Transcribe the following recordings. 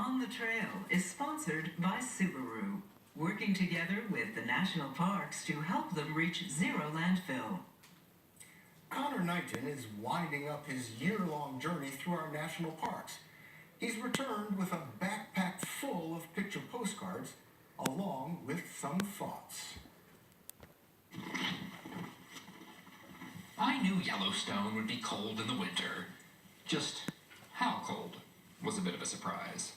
On the Trail is sponsored by Subaru, working together with the national parks to help them reach zero landfill. Connor Knighton is winding up his year-long journey through our national parks. He's returned with a backpack full of picture postcards, along with some thoughts. I knew Yellowstone would be cold in the winter. Just how cold was a bit of a surprise.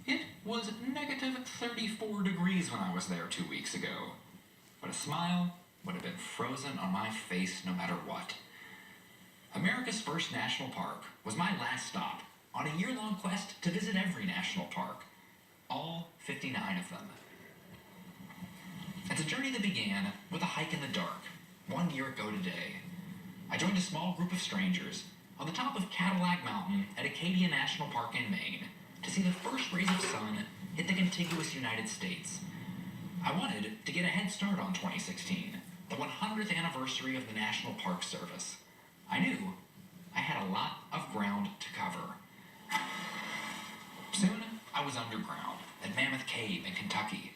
It was negative 34 degrees when I was there 2 weeks ago. But a smile would have been frozen on my face no matter what. America's first national park was my last stop on a year-long quest to visit every national park. All 59 of them. It's a journey that began with a hike in the dark, 1 year ago today. I joined a small group of strangers on the top of Cadillac Mountain at Acadia National Park in Maine to see the first rays of sun hit the contiguous United States. I wanted to get a head start on 2016, the 100th anniversary of the National Park Service. I knew I had a lot of ground to cover. Soon, I was underground at Mammoth Cave in Kentucky.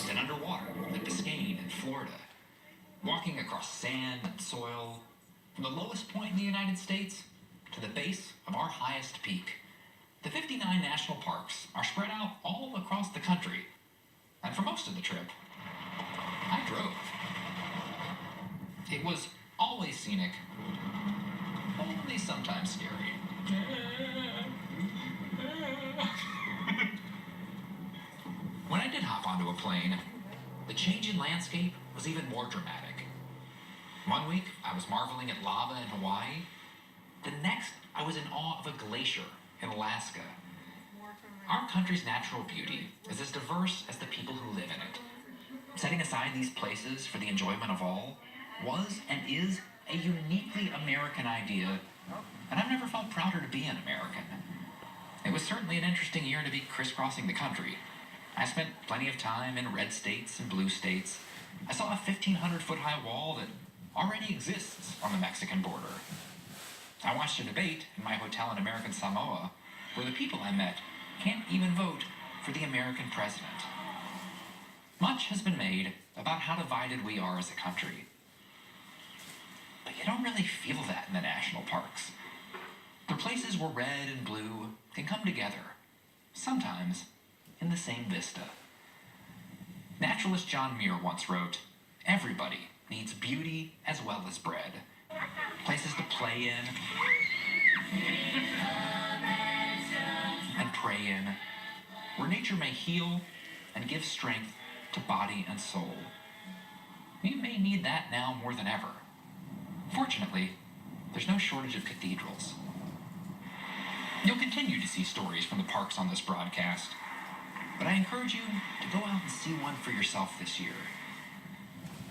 Then underwater at Biscayne in Florida. Walking across sand and soil from the lowest point in the United States to the base of our highest peak. The 59 national parks are spread out all across the country, and for most of the trip, I drove. It was always scenic, only sometimes scary. When I did hop onto a plane, the change in landscape was even more dramatic. 1 week, I was marveling at lava in Hawaii. The next, I was in awe of a glacier in Alaska. Our country's natural beauty is as diverse as the people who live in it. Setting aside these places for the enjoyment of all was and is a uniquely American idea, and I've never felt prouder to be an American. It was certainly an interesting year to be crisscrossing the country. I spent plenty of time in red states and blue states. I saw a 1,500-foot-high wall that already exists on the Mexican border. I watched a debate in my hotel in American Samoa where the people I met can't even vote for the American president. Much has been made about how divided we are as a country. But you don't really feel that in the national parks. They're places where red and blue can come together, sometimes in the same vista. Naturalist John Muir once wrote, "Everybody needs beauty as well as bread. Places to play in and pray in, where nature may heal and give strength to body and soul." We may need that now more than ever. Fortunately, there's no shortage of cathedrals. You'll continue to see stories from the parks on this broadcast, but I encourage you to go out and see one for yourself this year.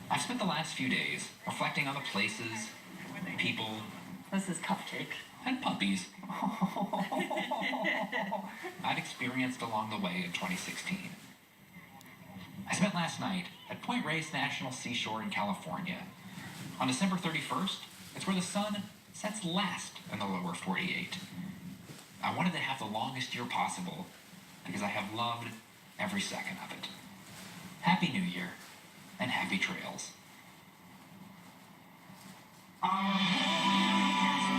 I've spent the last few days reflecting on the places, people, This is Cupcake. and puppies I've experienced along the way in 2016. I spent last night at Point Reyes National Seashore in California. On December 31st, it's where the sun sets last in the lower 48. I wanted to have the longest year possible because I have loved every second of it. Happy New Year and happy trails.